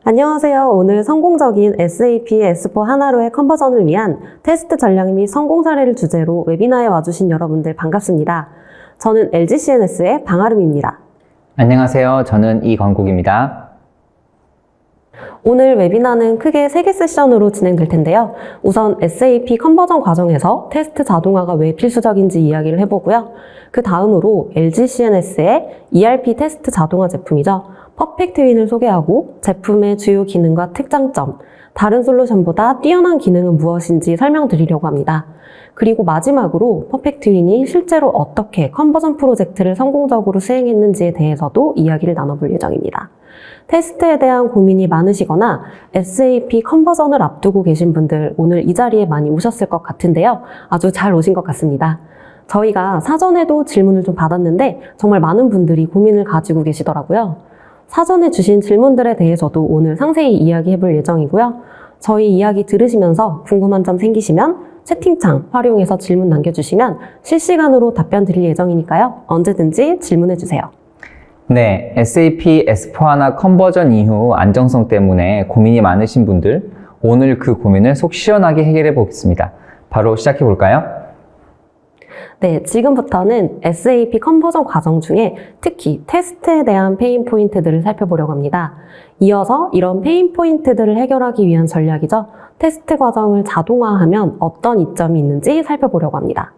안녕하세요. 오늘 성공적인 SAP S4 하나로의 컨버전을 위한 테스트 전략 및 성공 사례를 주제로 웨비나에 와주신 여러분들 반갑습니다. 저는 LGCNS의 방아름입니다. 안녕하세요. 저는 이광국입니다. 오늘 웨비나는 크게 3개 세션으로 진행될 텐데요. 우선 SAP 컨버전 과정에서 테스트 자동화가 왜 필수적인지 이야기를 해보고요. 그 다음으로 LGCNS의 ERP 테스트 자동화 제품이죠. 퍼펙트 윈을 소개하고 제품의 주요 기능과 특장점, 다른 솔루션보다 뛰어난 기능은 무엇인지 설명드리려고 합니다. 그리고 마지막으로 퍼펙트 윈이 실제로 어떻게 컨버전 프로젝트를 성공적으로 수행했는지에 대해서도 이야기를 나눠볼 예정입니다. 테스트에 대한 고민이 많으시거나 SAP 컨버전을 앞두고 계신 분들 오늘 이 자리에 많이 오셨을 것 같은데요. 아주 잘 오신 것 같습니다. 저희가 사전에도 질문을 좀 받았는데 정말 많은 분들이 고민을 가지고 계시더라고요. 사전에 주신 질문들에 대해서도 오늘 상세히 이야기해 볼 예정이고요. 저희 이야기 들으시면서 궁금한 점 생기시면 채팅창 활용해서 질문 남겨주시면 실시간으로 답변 드릴 예정이니까요. 언제든지 질문해 주세요. 네, SAP S4HANA 컨버전 이후 안정성 때문에 고민이 많으신 분들, 오늘 그 고민을 속 시원하게 해결해 보겠습니다. 바로 시작해 볼까요? 네, 지금부터는 SAP 컨버전 과정 중에 특히 테스트에 대한 페인 포인트들을 살펴보려고 합니다. 이어서 이런 페인 포인트들을 해결하기 위한 전략이죠. 테스트 과정을 자동화하면 어떤 이점이 있는지 살펴보려고 합니다.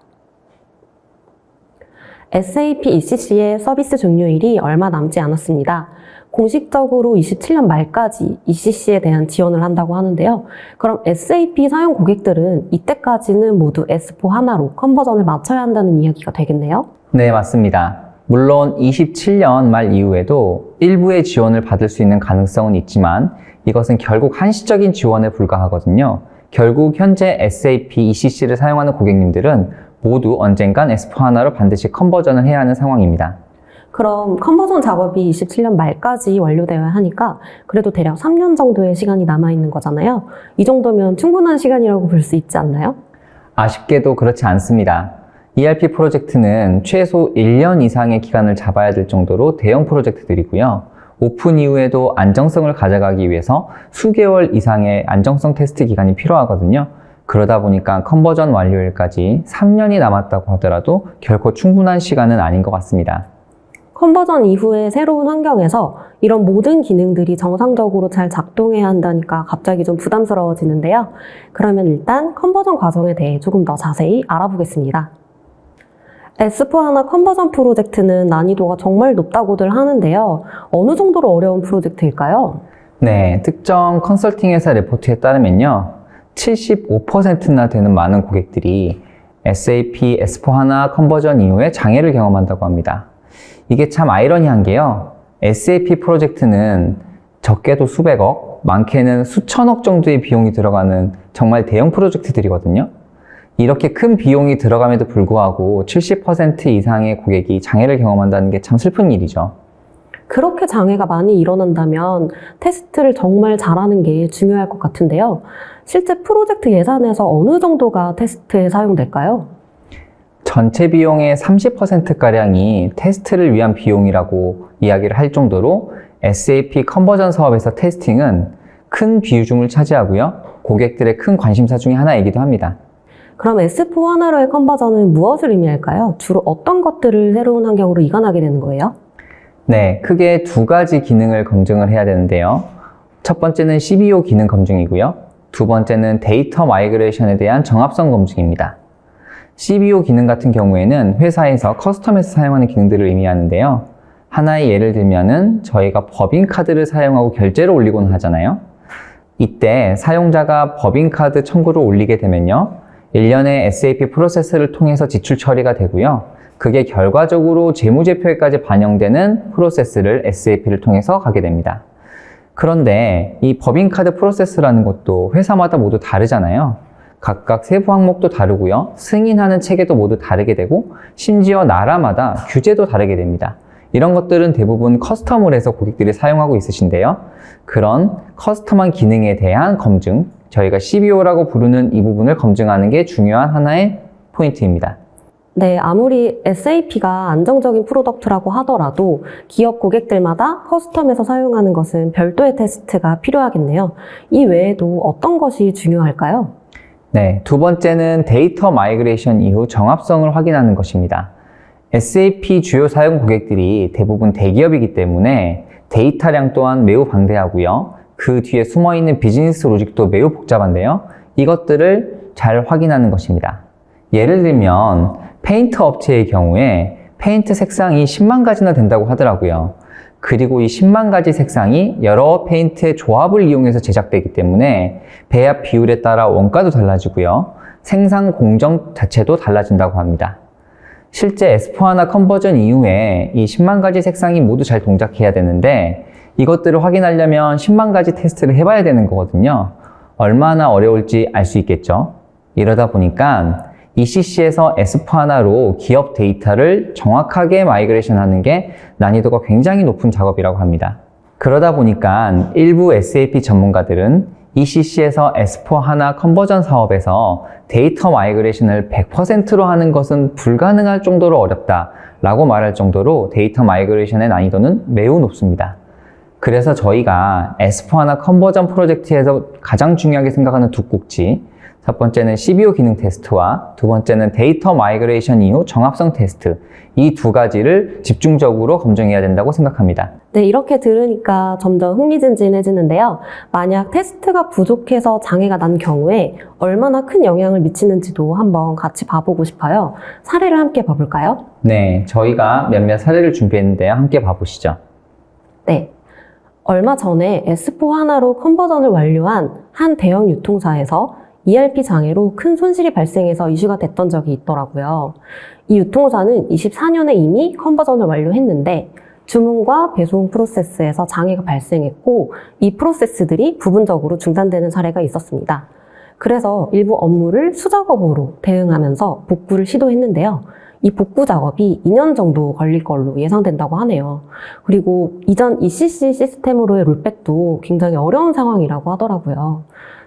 SAP ECC의 서비스 종료일이 얼마 남지 않았습니다. 공식적으로 27년 말까지 ECC에 대한 지원을 한다고 하는데요. 그럼 SAP 사용 고객들은 이때까지는 모두 S4 하나로 컨버전을 마쳐야 한다는 이야기가 되겠네요? 네, 맞습니다. 물론 27년 말 이후에도 일부의 지원을 받을 수 있는 가능성은 있지만 이것은 결국 한시적인 지원에 불과하거든요. 결국 현재 SAP ECC를 사용하는 고객님들은 모두 언젠간 S4 하나로 반드시 컨버전을 해야 하는 상황입니다. 그럼 컨버전 작업이 27년 말까지 완료되어야 하니까 그래도 대략 3년 정도의 시간이 남아있는 거잖아요. 이 정도면 충분한 시간이라고 볼 수 있지 않나요? 아쉽게도 그렇지 않습니다. ERP 프로젝트는 최소 1년 이상의 기간을 잡아야 될 정도로 대형 프로젝트들이고요. 오픈 이후에도 안정성을 가져가기 위해서 수개월 이상의 안정성 테스트 기간이 필요하거든요. 그러다 보니까 컨버전 완료일까지 3년이 남았다고 하더라도 결코 충분한 시간은 아닌 것 같습니다. 컨버전 이후에 새로운 환경에서 이런 모든 기능들이 정상적으로 잘 작동해야 한다니까 갑자기 좀 부담스러워지는데요. 그러면 일단 컨버전 과정에 대해 조금 더 자세히 알아보겠습니다. S4 하나 컨버전 프로젝트는 난이도가 정말 높다고들 하는데요. 어느 정도로 어려운 프로젝트일까요? 네, 특정 컨설팅 회사 레포트에 따르면요. 75%나 되는 많은 고객들이 SAP S4 하나 컨버전 이후에 장애를 경험한다고 합니다. 이게 참 아이러니한 게요. SAP 프로젝트는 적게도 수백억, 많게는 수천억 정도의 비용이 들어가는 정말 대형 프로젝트들이거든요. 이렇게 큰 비용이 들어감에도 불구하고 70% 이상의 고객이 장애를 경험한다는 게 참 슬픈 일이죠. 그렇게 장애가 많이 일어난다면 테스트를 정말 잘하는 게 중요할 것 같은데요. 실제 프로젝트 예산에서 어느 정도가 테스트에 사용될까요? 전체 비용의 30%가량이 테스트를 위한 비용이라고 이야기를 할 정도로 SAP 컨버전 사업에서 테스팅은 큰 비중을 차지하고요. 고객들의 큰 관심사 중에 하나이기도 합니다. 그럼 S4 하나로의 컨버전은 무엇을 의미할까요? 주로 어떤 것들을 새로운 환경으로 이관하게 되는 거예요? 네, 크게 두 가지 기능을 검증을 해야 되는데요. 첫 번째는 CBO 기능 검증이고요. 두 번째는 데이터 마이그레이션에 대한 정합성 검증입니다. CBO 기능 같은 경우에는 회사에서 커스텀에서 사용하는 기능들을 의미하는데요. 하나의 예를 들면은 저희가 법인카드를 사용하고 결제를 올리곤 하잖아요. 이때 사용자가 법인카드 청구를 올리게 되면요. 일련의 SAP 프로세스를 통해서 지출 처리가 되고요. 그게 결과적으로 재무제표에까지 반영되는 프로세스를 SAP를 통해서 가게 됩니다. 그런데 이 법인카드 프로세스라는 것도 회사마다 모두 다르잖아요. 각각 세부 항목도 다르고요. 승인하는 체계도 모두 다르게 되고 심지어 나라마다 규제도 다르게 됩니다. 이런 것들은 대부분 커스텀을 해서 고객들이 사용하고 있으신데요. 그런 커스텀한 기능에 대한 검증, 저희가 CBO라고 부르는 이 부분을 검증하는 게 중요한 하나의 포인트입니다. 네, 아무리 SAP가 안정적인 프로덕트라고 하더라도 기업 고객들마다 커스텀에서 사용하는 것은 별도의 테스트가 필요하겠네요. 이 외에도 어떤 것이 중요할까요? 네, 두 번째는 데이터 마이그레이션 이후 정합성을 확인하는 것입니다. SAP 주요 사용 고객들이 대부분 대기업이기 때문에 데이터량 또한 매우 방대하고요. 그 뒤에 숨어있는 비즈니스 로직도 매우 복잡한데요. 이것들을 잘 확인하는 것입니다. 예를 들면 페인트 업체의 경우에 페인트 색상이 10만 가지나 된다고 하더라고요. 그리고 이 10만 가지 색상이 여러 페인트의 조합을 이용해서 제작되기 때문에 배합 비율에 따라 원가도 달라지고요. 생산 공정 자체도 달라진다고 합니다. 실제 S4HANA 컨버전 이후에 이 10만 가지 색상이 모두 잘 동작해야 되는데 이것들을 확인하려면 10만 가지 테스트를 해봐야 되는 거거든요. 얼마나 어려울지 알 수 있겠죠. 이러다 보니까 ECC에서 S4HANA로 기업 데이터를 정확하게 마이그레이션 하는 게 난이도가 굉장히 높은 작업이라고 합니다. 그러다 보니까 일부 SAP 전문가들은 ECC에서 S4HANA 컨버전 사업에서 데이터 마이그레이션을 100%로 하는 것은 불가능할 정도로 어렵다 라고 말할 정도로 데이터 마이그레이션의 난이도는 매우 높습니다. 그래서 저희가 S4HANA 컨버전 프로젝트에서 가장 중요하게 생각하는 두 꼭지, 첫 번째는 CBO 기능 테스트와 두 번째는 데이터 마이그레이션 이후 정합성 테스트, 이 두 가지를 집중적으로 검증해야 된다고 생각합니다. 네, 이렇게 들으니까 점점 흥미진진해지는데요. 만약 테스트가 부족해서 장애가 난 경우에 얼마나 큰 영향을 미치는지도 한번 같이 봐보고 싶어요. 사례를 함께 봐볼까요? 네, 저희가 몇몇 사례를 준비했는데요. 함께 봐보시죠. 네. 얼마 전에 S4HANA로 컨버전을 완료한 한 대형 유통사에서 ERP 장애로 큰 손실이 발생해서 이슈가 됐던 적이 있더라고요. 이 유통사는 24년에 이미 컨버전을 완료했는데 주문과 배송 프로세스에서 장애가 발생했고 이 프로세스들이 부분적으로 중단되는 사례가 있었습니다. 그래서 일부 업무를 수작업으로 대응하면서 복구를 시도했는데요. 이 복구 작업이 2년 정도 걸릴 걸로 예상된다고 하네요. 그리고 이전 ECC 시스템으로의 롤백도 굉장히 어려운 상황이라고 하더라고요.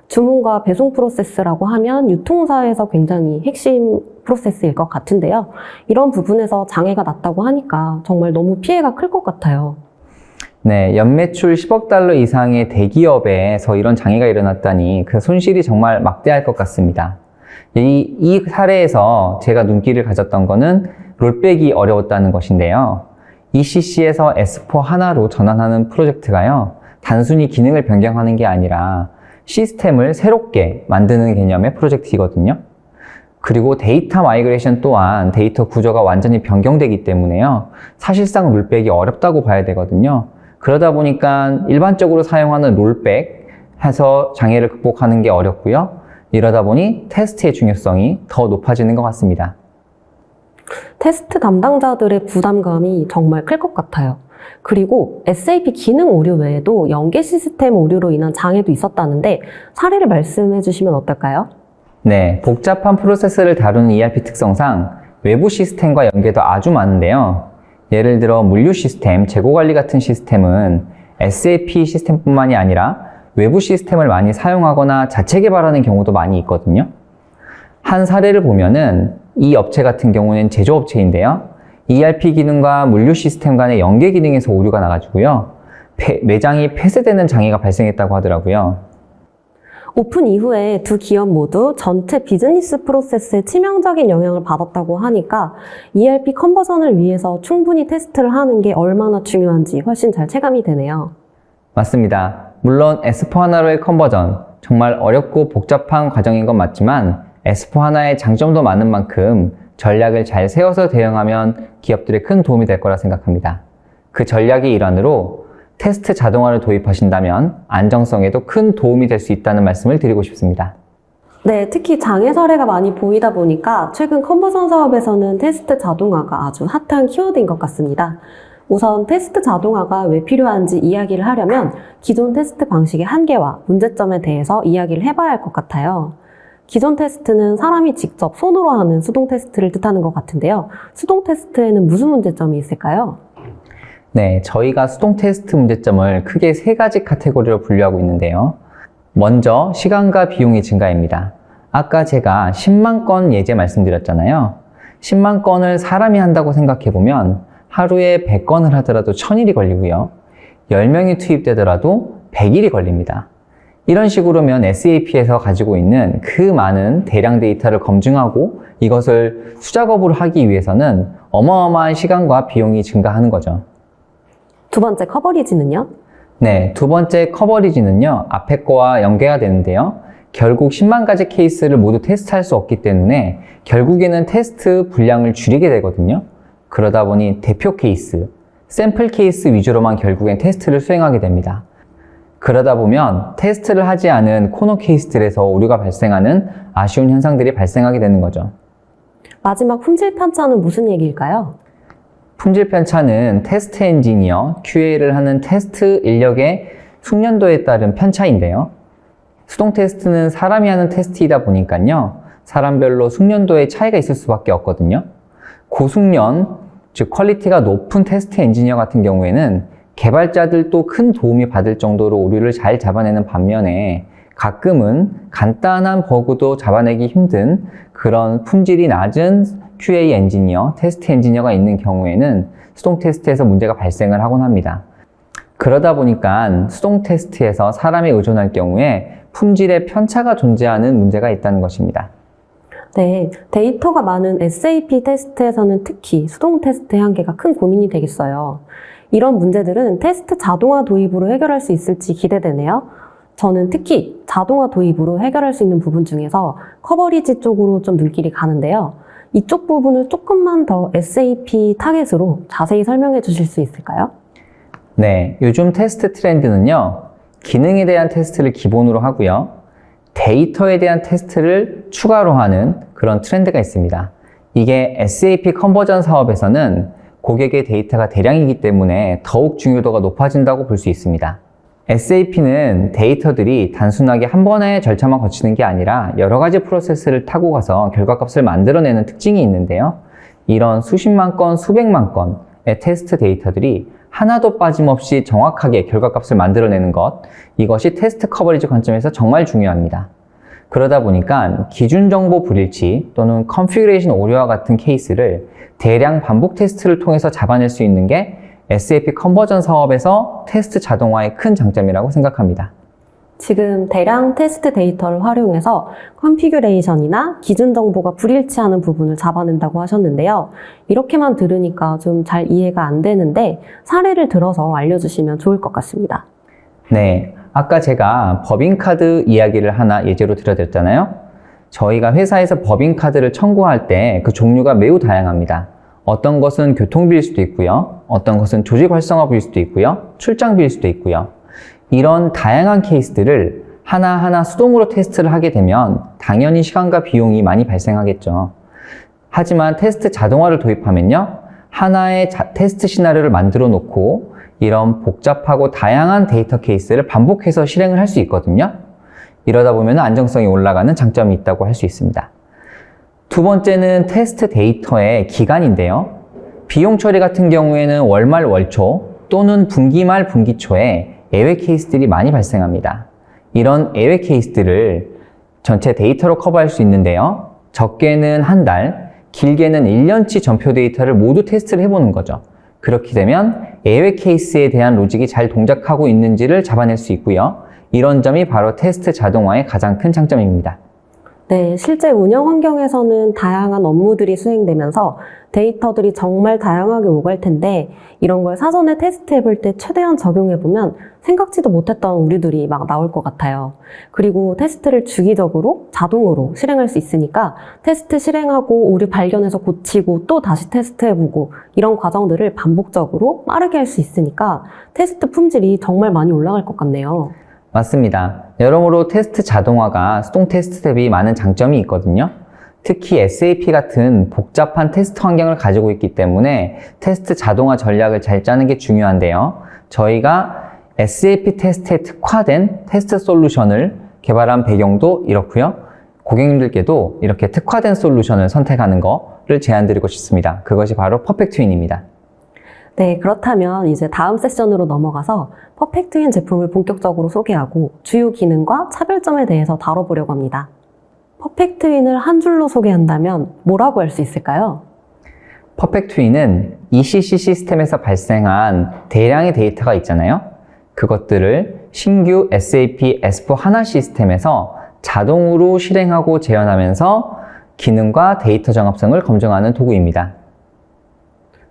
주문과 배송 프로세스라고 하면 유통사에서 굉장히 핵심 프로세스일 것 같은데요. 이런 부분에서 장애가 났다고 하니까 정말 너무 피해가 클 것 같아요. 네, 연매출 10억 달러 이상의 대기업에서 이런 장애가 일어났다니 그 손실이 정말 막대할 것 같습니다. 이 사례에서 제가 눈길을 가졌던 거는 롤백이 어려웠다는 것인데요. ECC에서 S4HANA로 전환하는 프로젝트가요, 단순히 기능을 변경하는 게 아니라 시스템을 새롭게 만드는 개념의 프로젝트이거든요. 그리고 데이터 마이그레이션 또한 데이터 구조가 완전히 변경되기 때문에요. 사실상 롤백이 어렵다고 봐야 되거든요. 그러다 보니까 일반적으로 사용하는 롤백 해서 장애를 극복하는 게 어렵고요. 이러다 보니 테스트의 중요성이 더 높아지는 것 같습니다. 테스트 담당자들의 부담감이 정말 클 것 같아요. 그리고 SAP 기능 오류 외에도 연계 시스템 오류로 인한 장애도 있었다는데 사례를 말씀해 주시면 어떨까요? 네, 복잡한 프로세스를 다루는 ERP 특성상 외부 시스템과 연계도 아주 많은데요. 예를 들어 물류 시스템, 재고 관리 같은 시스템은 SAP 시스템뿐만이 아니라 외부 시스템을 많이 사용하거나 자체 개발하는 경우도 많이 있거든요. 한 사례를 보면은 이 업체 같은 경우는 제조업체인데요. ERP 기능과 물류 시스템 간의 연계 기능에서 오류가 나가지고요. 매장이 폐쇄되는 장애가 발생했다고 하더라고요. 오픈 이후에 두 기업 모두 전체 비즈니스 프로세스에 치명적인 영향을 받았다고 하니까 ERP 컨버전을 위해서 충분히 테스트를 하는 게 얼마나 중요한지 훨씬 잘 체감이 되네요. 맞습니다. 물론 S4HANA로의 컨버전, 정말 어렵고 복잡한 과정인 건 맞지만 S4HANA의 장점도 많은 만큼 전략을 잘 세워서 대응하면 기업들에 큰 도움이 될 거라 생각합니다. 그 전략의 일환으로 테스트 자동화를 도입하신다면 안정성에도 큰 도움이 될 수 있다는 말씀을 드리고 싶습니다. 네, 특히 장애 사례가 많이 보이다 보니까 최근 컨버전 사업에서는 테스트 자동화가 아주 핫한 키워드인 것 같습니다. 우선 테스트 자동화가 왜 필요한지 이야기를 하려면 기존 테스트 방식의 한계와 문제점에 대해서 이야기를 해봐야 할 것 같아요. 기존 테스트는 사람이 직접 손으로 하는 수동 테스트를 뜻하는 것 같은데요. 수동 테스트에는 무슨 문제점이 있을까요? 네, 저희가 수동 테스트 문제점을 크게 세 가지 카테고리로 분류하고 있는데요. 먼저 시간과 비용의 증가입니다. 아까 제가 10만 건 예제 말씀드렸잖아요. 10만 건을 사람이 한다고 생각해보면 하루에 100건을 하더라도 1000일이 걸리고요. 10명이 투입되더라도 100일이 걸립니다. 이런 식으로면 SAP에서 가지고 있는 그 많은 대량 데이터를 검증하고 이것을 수작업으로 하기 위해서는 어마어마한 시간과 비용이 증가하는 거죠. 두 번째 커버리지는요? 네, 두 번째 커버리지는요, 앞에 거와 연계가 되는데요. 결국 10만 가지 케이스를 모두 테스트할 수 없기 때문에 결국에는 테스트 분량을 줄이게 되거든요. 그러다 보니 대표 케이스, 샘플 케이스 위주로만 결국엔 테스트를 수행하게 됩니다. 그러다 보면 테스트를 하지 않은 코너 케이스들에서 오류가 발생하는 아쉬운 현상들이 발생하게 되는 거죠. 마지막 품질 편차는 무슨 얘기일까요? 품질 편차는 테스트 엔지니어, QA를 하는 테스트 인력의 숙련도에 따른 편차인데요. 수동 테스트는 사람이 하는 테스트이다 보니까요. 사람별로 숙련도의 차이가 있을 수밖에 없거든요. 고숙련, 즉 퀄리티가 높은 테스트 엔지니어 같은 경우에는 개발자들도 큰 도움이 받을 정도로 오류를 잘 잡아내는 반면에 가끔은 간단한 버그도 잡아내기 힘든 그런 품질이 낮은 QA 엔지니어, 테스트 엔지니어가 있는 경우에는 수동 테스트에서 문제가 발생을 하곤 합니다. 그러다 보니까 수동 테스트에서 사람에 의존할 경우에 품질의 편차가 존재하는 문제가 있다는 것입니다. 네, 데이터가 많은 SAP 테스트에서는 특히 수동 테스트의 한계가 큰 고민이 되겠어요. 이런 문제들은 테스트 자동화 도입으로 해결할 수 있을지 기대되네요. 저는 특히 자동화 도입으로 해결할 수 있는 부분 중에서 커버리지 쪽으로 좀 눈길이 가는데요. 이쪽 부분을 조금만 더 SAP 타겟으로 자세히 설명해 주실 수 있을까요? 네, 요즘 테스트 트렌드는요, 기능에 대한 테스트를 기본으로 하고요, 데이터에 대한 테스트를 추가로 하는 그런 트렌드가 있습니다. 이게 SAP 컨버전 사업에서는 고객의 데이터가 대량이기 때문에 더욱 중요도가 높아진다고 볼 수 있습니다. SAP는 데이터들이 단순하게 한 번의 절차만 거치는 게 아니라 여러 가지 프로세스를 타고 가서 결과값을 만들어내는 특징이 있는데요. 이런 수십만 건, 수백만 건의 테스트 데이터들이 하나도 빠짐없이 정확하게 결과값을 만들어내는 것, 이것이 테스트 커버리지 관점에서 정말 중요합니다. 그러다 보니까 기준 정보 불일치 또는 컨피그레이션 오류와 같은 케이스를 대량 반복 테스트를 통해서 잡아낼 수 있는 게 SAP 컨버전 사업에서 테스트 자동화의 큰 장점이라고 생각합니다. 지금 대량 테스트 데이터를 활용해서 컨피규레이션이나 기준 정보가 불일치하는 부분을 잡아낸다고 하셨는데요. 이렇게만 들으니까 좀 잘 이해가 안 되는데 사례를 들어서 알려주시면 좋을 것 같습니다. 네, 아까 제가 법인카드 이야기를 하나 예제로 드려드렸잖아요. 저희가 회사에서 법인카드를 청구할 때 그 종류가 매우 다양합니다. 어떤 것은 교통비일 수도 있고요. 어떤 것은 조직 활성화비일 수도 있고요. 출장비일 수도 있고요. 이런 다양한 케이스들을 하나하나 수동으로 테스트를 하게 되면 당연히 시간과 비용이 많이 발생하겠죠. 하지만 테스트 자동화를 도입하면요. 하나의 테스트 시나리오를 만들어 놓고 이런 복잡하고 다양한 데이터 케이스를 반복해서 실행을 할 수 있거든요. 이러다 보면 안정성이 올라가는 장점이 있다고 할 수 있습니다. 두 번째는 테스트 데이터의 기간인데요. 비용 처리 같은 경우에는 월말 월초 또는 분기말 분기초에 예외 케이스들이 많이 발생합니다. 이런 예외 케이스들을 전체 데이터로 커버할 수 있는데요. 적게는 한 달, 길게는 1년치 전표 데이터를 모두 테스트를 해보는 거죠. 그렇게 되면 예외 케이스에 대한 로직이 잘 동작하고 있는지를 잡아낼 수 있고요. 이런 점이 바로 테스트 자동화의 가장 큰 장점입니다. 네, 실제 운영 환경에서는 다양한 업무들이 수행되면서 데이터들이 정말 다양하게 오갈 텐데 이런 걸 사전에 테스트해 볼 때 최대한 적용해 보면 생각지도 못했던 오류들이 막 나올 것 같아요. 그리고 테스트를 주기적으로 자동으로 실행할 수 있으니까 테스트 실행하고 오류 발견해서 고치고 또 다시 테스트해 보고 이런 과정들을 반복적으로 빠르게 할 수 있으니까 테스트 품질이 정말 많이 올라갈 것 같네요. 맞습니다. 여러모로 테스트 자동화가 수동 테스트 대비 많은 장점이 있거든요. 특히 SAP 같은 복잡한 테스트 환경을 가지고 있기 때문에 테스트 자동화 전략을 잘 짜는 게 중요한데요. 저희가 SAP 테스트에 특화된 테스트 솔루션을 개발한 배경도 이렇고요. 고객님들께도 이렇게 특화된 솔루션을 선택하는 거를 제안드리고 싶습니다. 그것이 바로 퍼펙트윈입니다. 네, 그렇다면 이제 다음 세션으로 넘어가서 퍼펙트윈 제품을 본격적으로 소개하고 주요 기능과 차별점에 대해서 다뤄보려고 합니다. 퍼펙트윈을 한 줄로 소개한다면 뭐라고 할 수 있을까요? 퍼펙트 트윈은 ECC 시스템에서 발생한 대량의 데이터가 있잖아요. 그것들을 신규 SAP S/4HANA 시스템에서 자동으로 실행하고 재현하면서 기능과 데이터 정합성을 검증하는 도구입니다.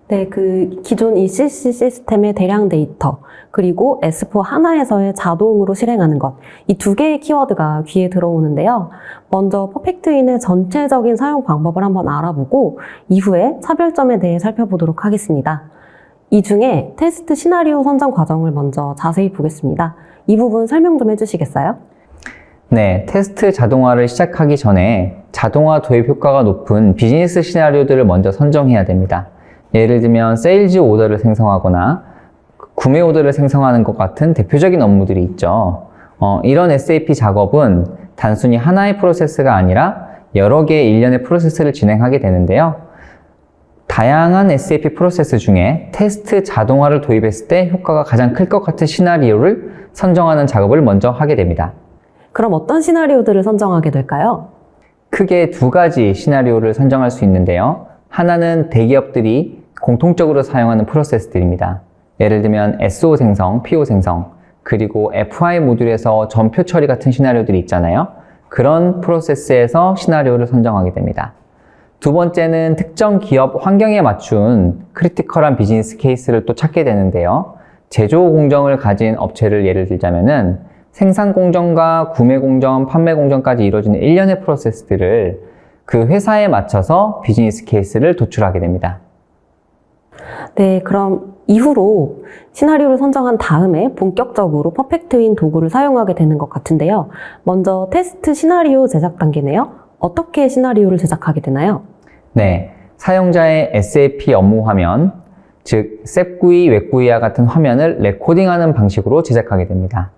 네, 그 기존 ECC 시스템의 대량 데이터, 그리고 S4 하나에서의 자동으로 실행하는 것, 이 두 개의 키워드가 귀에 들어오는데요. 먼저 퍼펙트윈의 전체적인 사용 방법을 한번 알아보고 이후에 차별점에 대해 살펴보도록 하겠습니다. 이 중에 테스트 시나리오 선정 과정을 먼저 자세히 보겠습니다. 이 부분 설명 좀 해주시겠어요? 네, 테스트 자동화를 시작하기 전에 자동화 도입 효과가 높은 비즈니스 시나리오들을 먼저 선정해야 됩니다. 예를 들면 세일즈 오더를 생성하거나 구매 오더를 생성하는 것 같은 대표적인 업무들이 있죠. 이런 SAP 작업은 단순히 하나의 프로세스가 아니라 여러 개의 일련의 프로세스를 진행하게 되는데요. 다양한 SAP 프로세스 중에 테스트 자동화를 도입했을 때 효과가 가장 클 것 같은 시나리오를 선정하는 작업을 먼저 하게 됩니다. 그럼 어떤 시나리오들을 선정하게 될까요? 크게 두 가지 시나리오를 선정할 수 있는데요. 하나는 대기업들이 공통적으로 사용하는 프로세스들입니다. 예를 들면 SO 생성, PO 생성, 그리고 FI 모듈에서 전표 처리 같은 시나리오들이 있잖아요. 그런 프로세스에서 시나리오를 선정하게 됩니다. 두 번째는 특정 기업 환경에 맞춘 크리티컬한 비즈니스 케이스를 또 찾게 되는데요. 제조 공정을 가진 업체를 예를 들자면은 생산 공정과 구매 공정, 판매 공정까지 이루어지는 일련의 프로세스들을 그 회사에 맞춰서 비즈니스 케이스를 도출하게 됩니다. 네, 그럼 이후로 시나리오를 선정한 다음에 본격적으로 퍼펙트윈 도구를 사용하게 되는 것 같은데요. 먼저 테스트 시나리오 제작 단계네요. 어떻게 시나리오를 제작하게 되나요? 네, 사용자의 SAP 업무 화면, 즉 셉 GUI, 웹 GUI와 같은 화면을 레코딩하는 방식으로 제작하게 됩니다.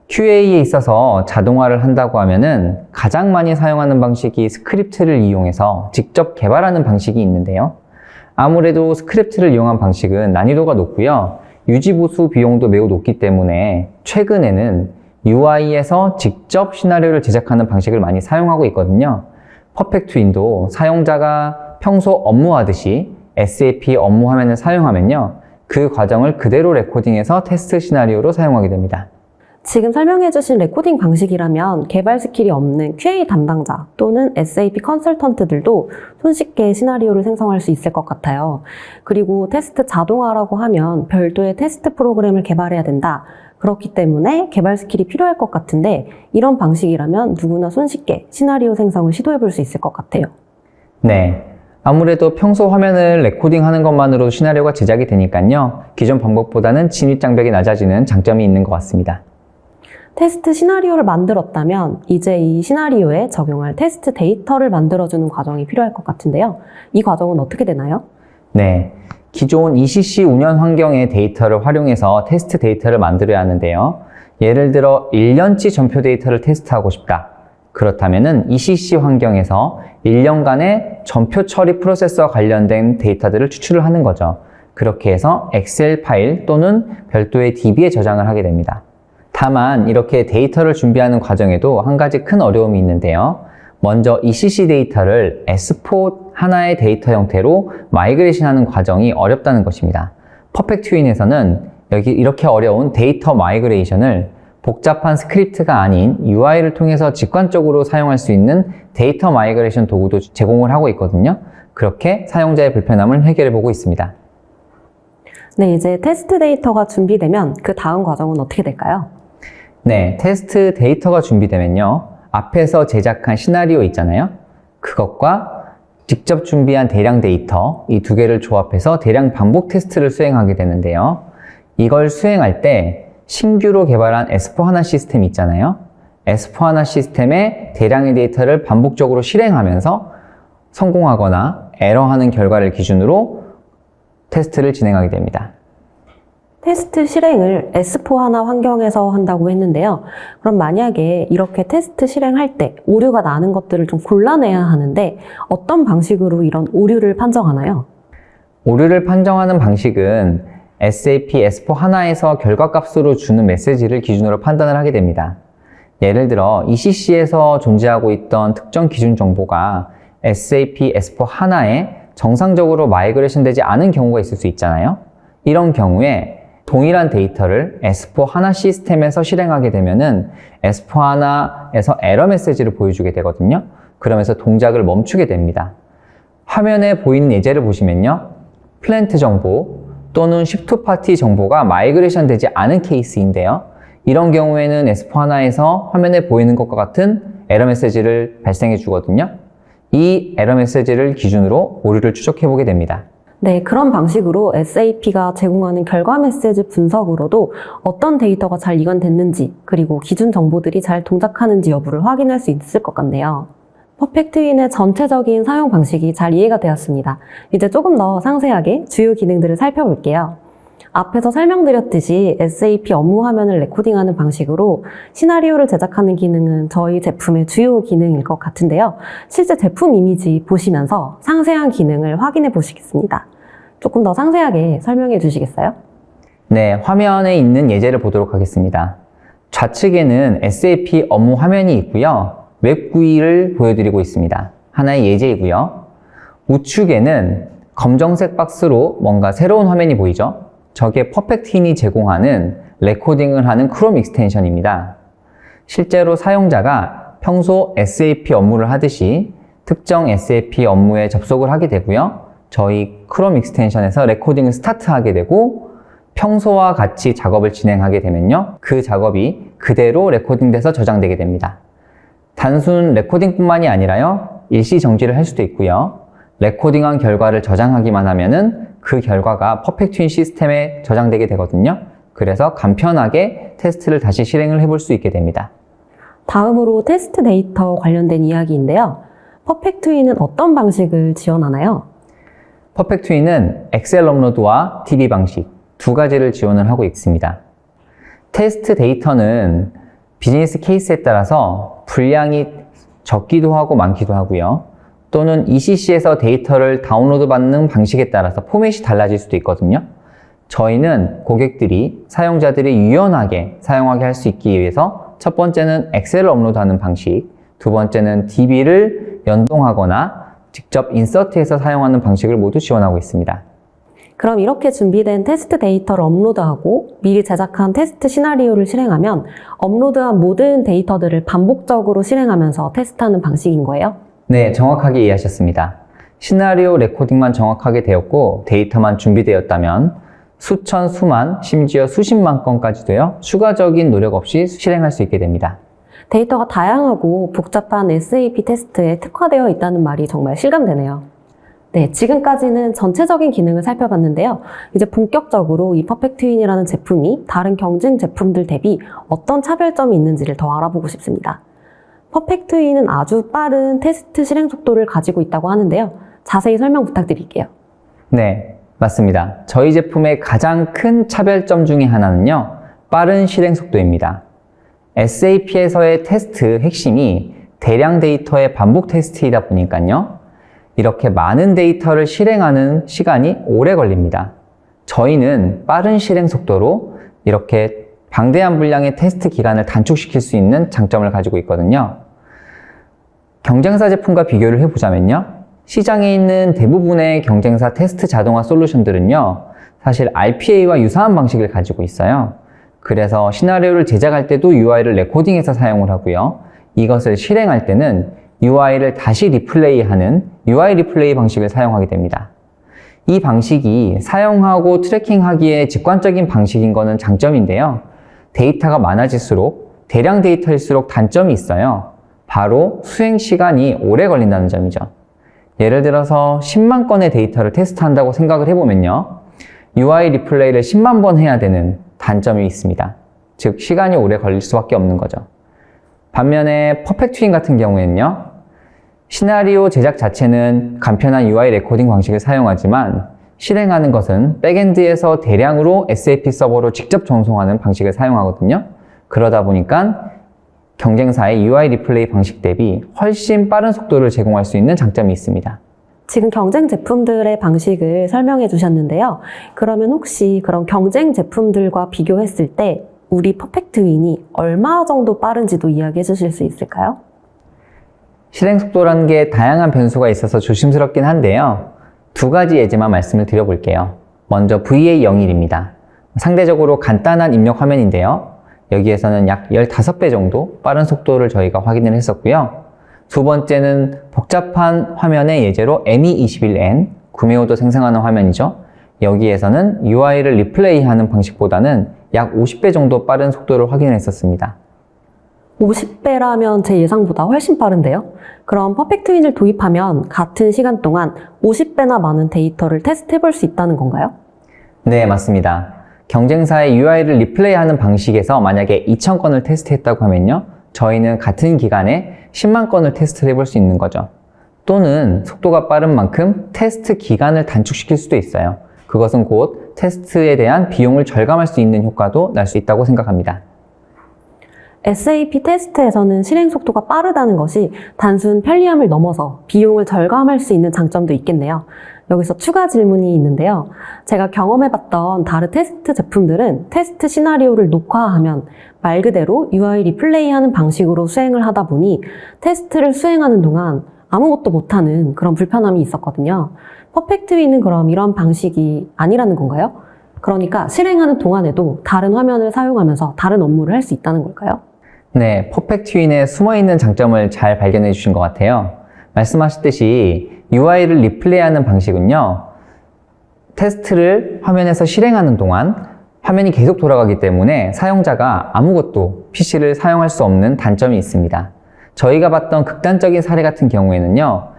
QA에 있어서 자동화를 한다고 하면은 가장 많이 사용하는 방식이 스크립트를 이용해서 직접 개발하는 방식이 있는데요. 아무래도 스크립트를 이용한 방식은 난이도가 높고요. 유지보수 비용도 매우 높기 때문에 최근에는 UI에서 직접 시나리오를 제작하는 방식을 많이 사용하고 있거든요. 퍼펙트윈도 사용자가 평소 업무하듯이 SAP 업무 화면을 사용하면요. 그 과정을 그대로 레코딩해서 테스트 시나리오로 사용하게 됩니다. 지금 설명해주신 레코딩 방식이라면 개발 스킬이 없는 QA 담당자 또는 SAP 컨설턴트들도 손쉽게 시나리오를 생성할 수 있을 것 같아요. 그리고 테스트 자동화라고 하면 별도의 테스트 프로그램을 개발해야 된다. 그렇기 때문에 개발 스킬이 필요할 것 같은데 이런 방식이라면 누구나 손쉽게 시나리오 생성을 시도해볼 수 있을 것 같아요. 네. 아무래도 평소 화면을 레코딩하는 것만으로도 시나리오가 제작이 되니까요. 기존 방법보다는 진입 장벽이 낮아지는 장점이 있는 것 같습니다. 테스트 시나리오를 만들었다면 이제 이 시나리오에 적용할 테스트 데이터를 만들어주는 과정이 필요할 것 같은데요. 이 과정은 어떻게 되나요? 네, 기존 ECC 운영 환경의 데이터를 활용해서 테스트 데이터를 만들어야 하는데요. 예를 들어 1년치 전표 데이터를 테스트하고 싶다. 그렇다면은 ECC 환경에서 1년간의 전표 처리 프로세스와 관련된 데이터들을 추출을 하는 거죠. 그렇게 해서 엑셀 파일 또는 별도의 DB에 저장을 하게 됩니다. 다만 이렇게 데이터를 준비하는 과정에도 한 가지 큰 어려움이 있는데요. 먼저 ECC 데이터를 S4 하나의 데이터 형태로 마이그레이션하는 과정이 어렵다는 것입니다. 퍼펙트윈에서는 이렇게 어려운 데이터 마이그레이션을 복잡한 스크립트가 아닌 UI를 통해서 직관적으로 사용할 수 있는 데이터 마이그레이션 도구도 제공을 하고 있거든요. 그렇게 사용자의 불편함을 해결해 보고 있습니다. 네, 이제 테스트 데이터가 준비되면 그 다음 과정은 어떻게 될까요? 네, 테스트 데이터가 준비되면요. 앞에서 제작한 시나리오 있잖아요. 그것과 직접 준비한 대량 데이터, 이 두 개를 조합해서 대량 반복 테스트를 수행하게 되는데요. 이걸 수행할 때 신규로 개발한 S/4HANA 시스템이 있잖아요. S/4HANA 시스템의 대량의 데이터를 반복적으로 실행하면서 성공하거나 에러하는 결과를 기준으로 테스트를 진행하게 됩니다. 테스트 실행을 S4HANA 환경에서 한다고 했는데요. 그럼 만약에 이렇게 테스트 실행할 때 오류가 나는 것들을 좀 골라내야 하는데 어떤 방식으로 이런 오류를 판정하나요? 오류를 판정하는 방식은 SAP S/4HANA에서 결과값으로 주는 메시지를 기준으로 판단을 하게 됩니다. 예를 들어 ECC에서 존재하고 있던 특정 기준 정보가 SAP S/4HANA에 정상적으로 마이그레이션 되지 않은 경우가 있을 수 있잖아요. 이런 경우에 동일한 데이터를 S4 하나 시스템에서 실행하게 되면은 S4 하나에서 에러 메시지를 보여주게 되거든요. 그러면서 동작을 멈추게 됩니다. 화면에 보이는 예제를 보시면요. 플랜트 정보 또는 Shift 파티 정보가 마이그레이션 되지 않은 케이스인데요. 이런 경우에는 S4 하나에서 화면에 보이는 것과 같은 에러 메시지를 발생해 주거든요. 이 에러 메시지를 기준으로 오류를 추적해 보게 됩니다. 네, 그런 방식으로 SAP가 제공하는 결과 메시지 분석으로도 어떤 데이터가 잘 이관됐는지, 그리고 기준 정보들이 잘 동작하는지 여부를 확인할 수 있을 것 같네요. 퍼펙트윈의 전체적인 사용 방식이 잘 이해가 되었습니다. 이제 조금 더 상세하게 주요 기능들을 살펴볼게요. 앞에서 설명드렸듯이 SAP 업무 화면을 레코딩하는 방식으로 시나리오를 제작하는 기능은 저희 제품의 주요 기능일 것 같은데요. 실제 제품 이미지 보시면서 상세한 기능을 확인해 보시겠습니다. 조금 더 상세하게 설명해 주시겠어요? 네, 화면에 있는 예제를 보도록 하겠습니다. 좌측에는 SAP 업무 화면이 있고요. 웹 GUI를 보여드리고 있습니다. 하나의 예제이고요. 우측에는 검정색 박스로 뭔가 새로운 화면이 보이죠? 저게 퍼펙트윈이 제공하는 레코딩을 하는 크롬 익스텐션입니다. 실제로 사용자가 평소 SAP 업무를 하듯이 특정 SAP 업무에 접속을 하게 되고요. 저희 크롬 익스텐션에서 레코딩을 스타트하게 되고 평소와 같이 작업을 진행하게 되면요. 그 작업이 그대로 레코딩돼서 저장되게 됩니다. 단순 레코딩뿐만이 아니라요. 일시 정지를 할 수도 있고요. 레코딩한 결과를 저장하기만 하면은 그 결과가 퍼펙트윈 시스템에 저장되게 되거든요. 그래서 간편하게 테스트를 다시 실행을 해볼 수 있게 됩니다. 다음으로 테스트 데이터 관련된 이야기인데요. 퍼펙트윈은 어떤 방식을 지원하나요? 퍼펙트윈은 엑셀 업로드와 DB 방식 두 가지를 지원을 하고 있습니다. 테스트 데이터는 비즈니스 케이스에 따라서 분량이 적기도 하고 많기도 하고요. 또는 ECC에서 데이터를 다운로드 받는 방식에 따라서 포맷이 달라질 수도 있거든요. 저희는 고객들이, 사용자들이 유연하게 사용하게 할 수 있기 위해서 첫 번째는 엑셀을 업로드하는 방식, 두 번째는 DB를 연동하거나 직접 인서트해서 사용하는 방식을 모두 지원하고 있습니다. 그럼 이렇게 준비된 테스트 데이터를 업로드하고 미리 제작한 테스트 시나리오를 실행하면 업로드한 모든 데이터들을 반복적으로 실행하면서 테스트하는 방식인 거예요? 네, 정확하게 이해하셨습니다. 시나리오 레코딩만 정확하게 되었고 데이터만 준비되었다면 수천, 수만, 심지어 수십만 건까지도요. 추가적인 노력 없이 실행할 수 있게 됩니다. 데이터가 다양하고 복잡한 SAP 테스트에 특화되어 있다는 말이 정말 실감되네요. 네, 지금까지는 전체적인 기능을 살펴봤는데요. 이제 본격적으로 이 퍼펙트윈이라는 제품이 다른 경쟁 제품들 대비 어떤 차별점이 있는지를 더 알아보고 싶습니다. 퍼펙트윈은 아주 빠른 테스트 실행 속도를 가지고 있다고 하는데요. 자세히 설명 부탁드릴게요. 네, 맞습니다. 저희 제품의 가장 큰 차별점 중에 하나는요. 빠른 실행 속도입니다. SAP에서의 테스트 핵심이 대량 데이터의 반복 테스트이다 보니까요. 이렇게 많은 데이터를 실행하는 시간이 오래 걸립니다. 저희는 빠른 실행 속도로 이렇게 방대한 분량의 테스트 기간을 단축시킬 수 있는 장점을 가지고 있거든요. 경쟁사 제품과 비교를 해보자면요. 시장에 있는 대부분의 경쟁사 테스트 자동화 솔루션들은요. 사실 RPA와 유사한 방식을 가지고 있어요. 그래서 시나리오를 제작할 때도 UI를 레코딩해서 사용을 하고요. 이것을 실행할 때는 UI를 다시 리플레이하는 UI 리플레이 방식을 사용하게 됩니다. 이 방식이 사용하고 트래킹하기에 직관적인 방식인 것은 장점인데요. 데이터가 많아질수록 대량 데이터일수록 단점이 있어요. 바로 수행 시간이 오래 걸린다는 점이죠. 예를 들어서 10만 건의 데이터를 테스트한다고 생각을 해보면요. UI 리플레이를 10만 번 해야 되는 단점이 있습니다. 즉 시간이 오래 걸릴 수밖에 없는 거죠. 반면에 퍼펙트윈 같은 경우에는요. 시나리오 제작 자체는 간편한 UI 레코딩 방식을 사용하지만 실행하는 것은 백엔드에서 대량으로 SAP 서버로 직접 전송하는 방식을 사용하거든요. 그러다 보니까 경쟁사의 UI 리플레이 방식 대비 훨씬 빠른 속도를 제공할 수 있는 장점이 있습니다. 지금 경쟁 제품들의 방식을 설명해 주셨는데요. 그러면 혹시 그런 경쟁 제품들과 비교했을 때 우리 퍼펙트윈이 얼마 정도 빠른지도 이야기해 주실 수 있을까요? 실행 속도라는 게 다양한 변수가 있어서 조심스럽긴 한데요. 두 가지 예제만 말씀을 드려볼게요. 먼저 VA01입니다. 상대적으로 간단한 입력 화면인데요. 여기에서는 약 15배 정도 빠른 속도를 저희가 확인을 했었고요. 두 번째는 복잡한 화면의 예제로 ME21N, 구매호도 생성하는 화면이죠. 여기에서는 UI를 리플레이하는 방식보다는 약 50배 정도 빠른 속도를 확인했었습니다. 50배라면 제 예상보다 훨씬 빠른데요? 그럼 퍼펙트윈을 도입하면 같은 시간 동안 50배나 많은 데이터를 테스트해 볼 수 있다는 건가요? 네, 맞습니다. 경쟁사의 UI를 리플레이하는 방식에서 만약에 2000건을 테스트했다고 하면요. 저희는 같은 기간에 10만 건을 테스트를 해볼 수 있는 거죠. 또는 속도가 빠른 만큼 테스트 기간을 단축시킬 수도 있어요. 그것은 곧 테스트에 대한 비용을 절감할 수 있는 효과도 날 수 있다고 생각합니다. SAP 테스트에서는 실행 속도가 빠르다는 것이 단순 편리함을 넘어서 비용을 절감할 수 있는 장점도 있겠네요. 여기서 추가 질문이 있는데요. 제가 경험해봤던 다른 테스트 제품들은 테스트 시나리오를 녹화하면 말 그대로 UI 리플레이하는 방식으로 수행을 하다 보니 테스트를 수행하는 동안 아무것도 못하는 그런 불편함이 있었거든요. 퍼펙트윈은 그럼 이런 방식이 아니라는 건가요? 그러니까 실행하는 동안에도 다른 화면을 사용하면서 다른 업무를 할 수 있다는 걸까요? 네, 퍼펙트윈의 숨어있는 장점을 잘 발견해 주신 것 같아요. 말씀하셨듯이 UI를 리플레이하는 방식은요, 테스트를 화면에서 실행하는 동안 화면이 계속 돌아가기 때문에 사용자가 아무것도 PC를 사용할 수 없는 단점이 있습니다. 저희가 봤던 극단적인 사례 같은 경우에는요,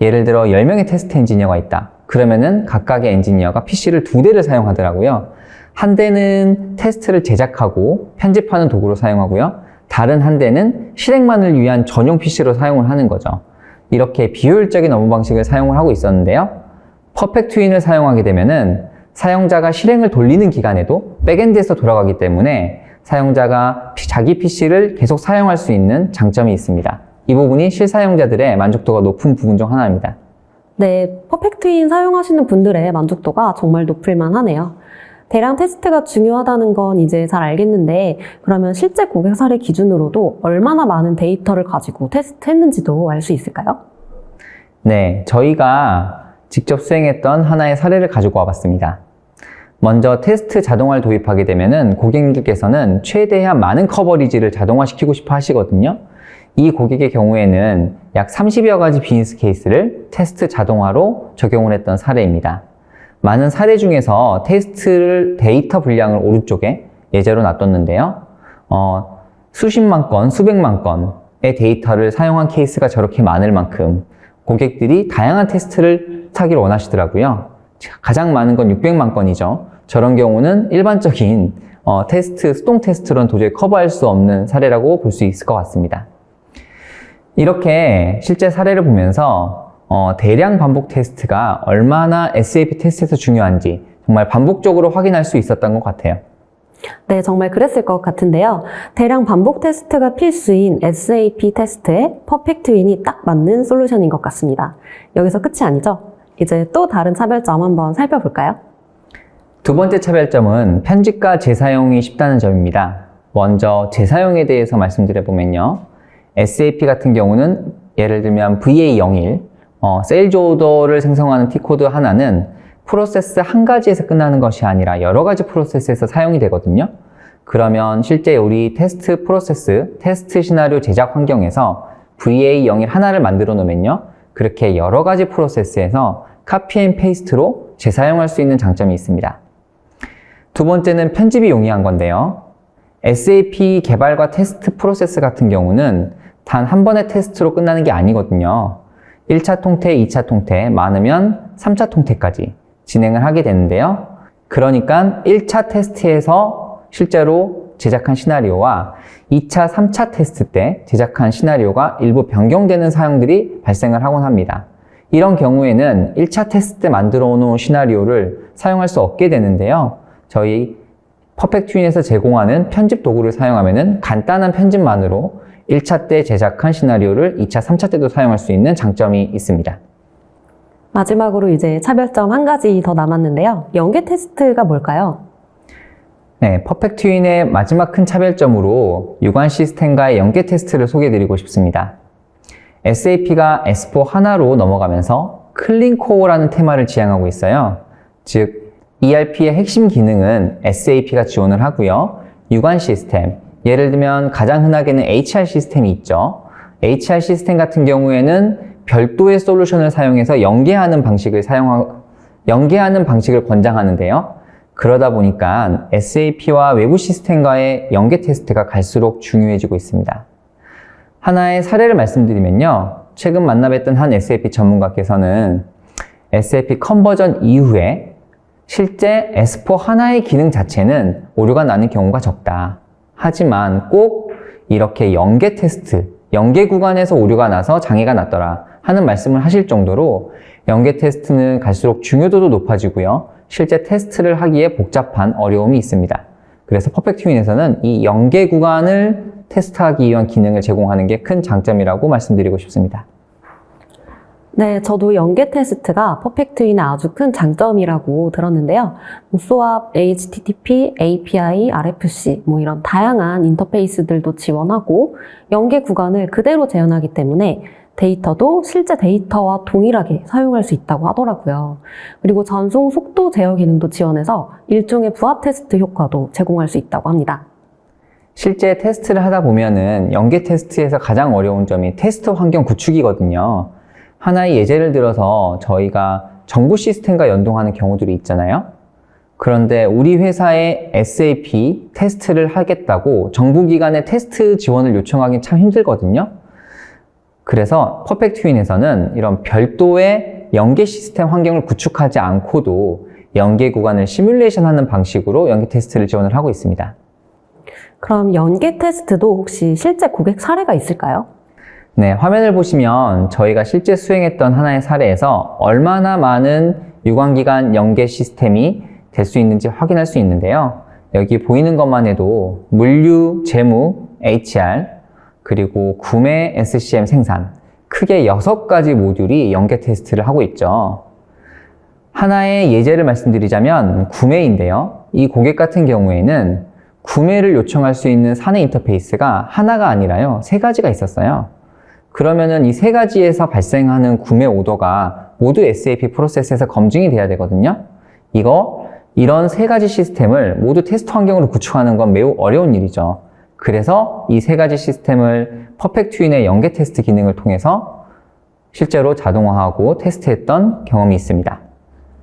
예를 들어 10명의 테스트 엔지니어가 있다. 그러면은 각각의 엔지니어가 PC를 2대를 사용하더라고요. 한 대는 테스트를 제작하고 편집하는 도구로 사용하고요. 다른 한 대는 실행만을 위한 전용 PC로 사용을 하는 거죠. 이렇게 비효율적인 업무 방식을 사용을 하고 있었는데요. 퍼펙트윈을 사용하게 되면은 사용자가 실행을 돌리는 기간에도 백엔드에서 돌아가기 때문에 사용자가 자기 PC를 계속 사용할 수 있는 장점이 있습니다. 이 부분이 실사용자들의 만족도가 높은 부분 중 하나입니다. 네, 퍼펙트윈 사용하시는 분들의 만족도가 정말 높을만 하네요. 대량 테스트가 중요하다는 건 이제 잘 알겠는데 그러면 실제 고객 사례 기준으로도 얼마나 많은 데이터를 가지고 테스트했는지도 알 수 있을까요? 네, 저희가 직접 수행했던 하나의 사례를 가지고 와봤습니다. 먼저 테스트 자동화를 도입하게 되면은 고객님들께서는 최대한 많은 커버리지를 자동화시키고 싶어 하시거든요. 이 고객의 경우에는 약 30여 가지 비즈니스 케이스를 테스트 자동화로 적용을 했던 사례입니다. 많은 사례 중에서 테스트 데이터 분량을 오른쪽에 예제로 놔뒀는데요. 수십만 건, 수백만 건의 데이터를 사용한 케이스가 저렇게 많을 만큼 고객들이 다양한 테스트를 하기를 원하시더라고요. 가장 많은 건 600만 건이죠. 저런 경우는 일반적인 테스트, 수동 테스트로는 도저히 커버할 수 없는 사례라고 볼 수 있을 것 같습니다. 이렇게 실제 사례를 보면서 대량 반복 테스트가 얼마나 SAP 테스트에서 중요한지 정말 반복적으로 확인할 수 있었던 것 같아요. 네, 정말 그랬을 것 같은데요. 대량 반복 테스트가 필수인 SAP 테스트에 퍼펙트윈이 딱 맞는 솔루션인 것 같습니다. 여기서 끝이 아니죠? 이제 또 다른 차별점 한번 살펴볼까요? 두 번째 차별점은 편집과 재사용이 쉽다는 점입니다. 먼저 재사용에 대해서 말씀드려보면요. SAP 같은 경우는 예를 들면 VA01, 세일즈 오더를 생성하는 T코드 하나는 프로세스 한 가지에서 끝나는 것이 아니라 여러 가지 프로세스에서 사용이 되거든요. 그러면 실제 우리 테스트 프로세스, 테스트 시나리오 제작 환경에서 VA01 하나를 만들어 놓으면요. 그렇게 여러 가지 프로세스에서 카피 앤 페이스트로 재사용할 수 있는 장점이 있습니다. 두 번째는 편집이 용이한 건데요. SAP 개발과 테스트 프로세스 같은 경우는 단 한 번의 테스트로 끝나는 게 아니거든요. 1차 통태, 2차 통태, 많으면 3차 통태까지 진행을 하게 되는데요. 그러니까 1차 테스트에서 실제로 제작한 시나리오와 2차, 3차 테스트 때 제작한 시나리오가 일부 변경되는 사항들이 발생을 하곤 합니다. 이런 경우에는 1차 테스트 때 만들어 놓은 시나리오를 사용할 수 없게 되는데요. 저희 퍼펙트윈에서 제공하는 편집 도구를 사용하면 간단한 편집만으로 1차 때 제작한 시나리오를 2차, 3차 때도 사용할 수 있는 장점이 있습니다. 마지막으로 이제 차별점 한 가지 더 남았는데요. 연계 테스트가 뭘까요? 네, 퍼펙트윈의 마지막 큰 차별점으로 유관 시스템과의 연계 테스트를 소개해드리고 싶습니다. SAP가 S4 하나로 넘어가면서 클린코어라는 테마를 지향하고 있어요. 즉, ERP의 핵심 기능은 SAP가 지원을 하고요. 유관 시스템, 예를 들면 가장 흔하게는 HR 시스템이 있죠. HR 시스템 같은 경우에는 별도의 솔루션을 사용해서 연계하는 방식을 권장하는데요. 그러다 보니까 SAP와 외부 시스템과의 연계 테스트가 갈수록 중요해지고 있습니다. 하나의 사례를 말씀드리면요. 최근 만나뵀던 한 SAP 전문가께서는 SAP 컨버전 이후에 실제 S4 하나의 기능 자체는 오류가 나는 경우가 적다. 하지만 꼭 이렇게 연계 테스트, 연계 구간에서 오류가 나서 장애가 났더라 하는 말씀을 하실 정도로 연계 테스트는 갈수록 중요도도 높아지고요. 실제 테스트를 하기에 복잡한 어려움이 있습니다. 그래서 퍼펙트윈에서는 이 연계 구간을 테스트하기 위한 기능을 제공하는 게 큰 장점이라고 말씀드리고 싶습니다. 네, 저도 연계 테스트가 퍼펙트윈의 아주 큰 장점이라고 들었는데요. SOAP, HTTP, API, RFC 이런 다양한 인터페이스들도 지원하고 연계 구간을 그대로 재현하기 때문에 데이터도 실제 데이터와 동일하게 사용할 수 있다고 하더라고요. 그리고 전송 속도 제어 기능도 지원해서 일종의 부하 테스트 효과도 제공할 수 있다고 합니다. 실제 테스트를 하다 보면은 연계 테스트에서 가장 어려운 점이 테스트 환경 구축이거든요. 하나의 예제를 들어서 저희가 정부 시스템과 연동하는 경우들이 있잖아요. 그런데 우리 회사의 SAP 테스트를 하겠다고 정부기관의 테스트 지원을 요청하기 참 힘들거든요. 그래서 퍼펙트윈에서는 이런 별도의 연계 시스템 환경을 구축하지 않고도 연계 구간을 시뮬레이션하는 방식으로 연계 테스트를 지원을 하고 있습니다. 그럼 연계 테스트도 혹시 실제 고객 사례가 있을까요? 네, 화면을 보시면 저희가 실제 수행했던 하나의 사례에서 얼마나 많은 유관기관 연계 시스템이 될 수 있는지 확인할 수 있는데요. 여기 보이는 것만 해도 물류, 재무, HR, 그리고 구매, SCM, 생산 크게 6가지 모듈이 연계 테스트를 하고 있죠. 하나의 예제를 말씀드리자면 구매인데요. 이 고객 같은 경우에는 구매를 요청할 수 있는 사내 인터페이스가 하나가 아니라요. 3가지가 있었어요. 그러면은 이 3가지에서 발생하는 구매 오더가 모두 SAP 프로세스에서 검증이 돼야 되거든요. 이런 3가지 시스템을 모두 테스트 환경으로 구축하는 건 매우 어려운 일이죠. 그래서 이 3가지 시스템을 퍼펙트윈의 연계 테스트 기능을 통해서 실제로 자동화하고 테스트했던 경험이 있습니다.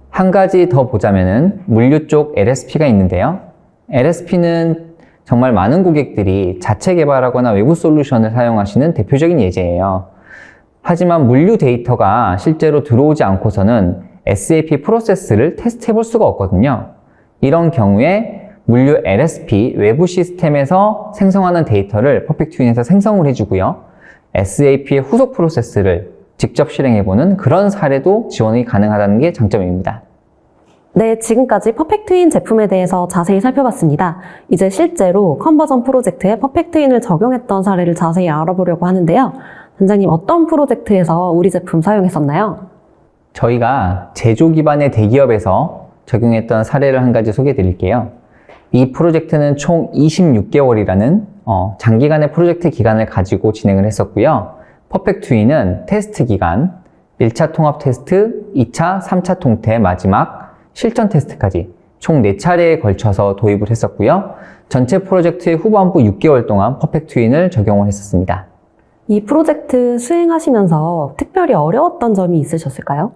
한 가지 더 보자면은 물류 쪽 LSP가 있는데요. LSP는 정말 많은 고객들이 자체 개발하거나 외부 솔루션을 사용하시는 대표적인 예제예요. 하지만 물류 데이터가 실제로 들어오지 않고서는 SAP 프로세스를 테스트해 볼 수가 없거든요. 이런 경우에 물류 LSP 외부 시스템에서 생성하는 데이터를 퍼펙트윈에서 생성을 해주고요. SAP의 후속 프로세스를 직접 실행해보는 그런 사례도 지원이 가능하다는 게 장점입니다. 네, 지금까지 퍼펙트윈 제품에 대해서 자세히 살펴봤습니다. 이제 실제로 컨버전 프로젝트에 퍼펙트윈을 적용했던 사례를 자세히 알아보려고 하는데요. 단장님, 어떤 프로젝트에서 우리 제품 사용했었나요? 저희가 제조 기반의 대기업에서 적용했던 사례를 한 가지 소개해 드릴게요. 이 프로젝트는 총 26개월이라는 장기간의 프로젝트 기간을 가지고 진행을 했었고요. 퍼펙트윈은 테스트 기간, 1차 통합 테스트, 2차, 3차 통태, 마지막 실전 테스트까지 총 4차례에 걸쳐서 도입을 했었고요. 전체 프로젝트의 후반부 6개월 동안 퍼펙트윈을 적용을 했었습니다. 이 프로젝트 수행하시면서 특별히 어려웠던 점이 있으셨을까요?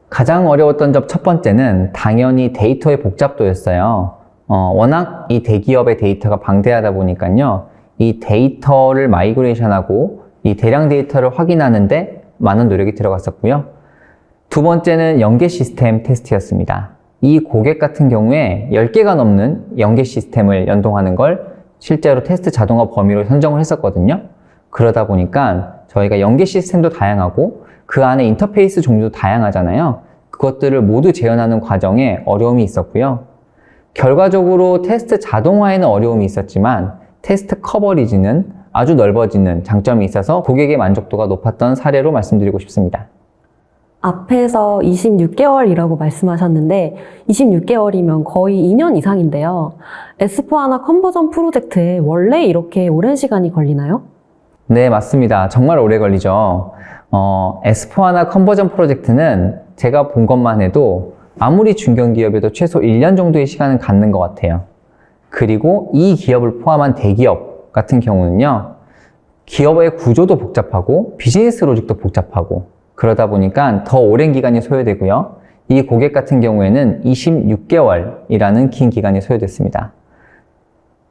가장 어려웠던 점 첫 번째는 당연히 데이터의 복잡도였어요. 워낙 이 대기업의 데이터가 방대하다 보니까요. 이 데이터를 마이그레이션하고 이 대량 데이터를 확인하는데 많은 노력이 들어갔었고요. 두 번째는 연계 시스템 테스트였습니다. 이 고객 같은 경우에 10개가 넘는 연계 시스템을 연동하는 걸 실제로 테스트 자동화 범위로 선정을 했었거든요. 그러다 보니까 저희가 연계 시스템도 다양하고 그 안에 인터페이스 종류도 다양하잖아요. 그것들을 모두 재현하는 과정에 어려움이 있었고요. 결과적으로 테스트 자동화에는 어려움이 있었지만 테스트 커버리지는 아주 넓어지는 장점이 있어서 고객의 만족도가 높았던 사례로 말씀드리고 싶습니다. 앞에서 26개월이라고 말씀하셨는데 26개월이면 거의 2년 이상인데요. S4HANA 컨버전 프로젝트에 원래 이렇게 오랜 시간이 걸리나요? 네, 맞습니다. 정말 오래 걸리죠. S4HANA 컨버전 프로젝트는 제가 본 것만 해도 아무리 중견기업에도 최소 1년 정도의 시간을 갖는 것 같아요. 그리고 이 기업을 포함한 대기업 같은 경우는요, 기업의 구조도 복잡하고 비즈니스 로직도 복잡하고 그러다 보니까 더 오랜 기간이 소요되고요. 이 고객 같은 경우에는 26개월이라는 긴 기간이 소요됐습니다.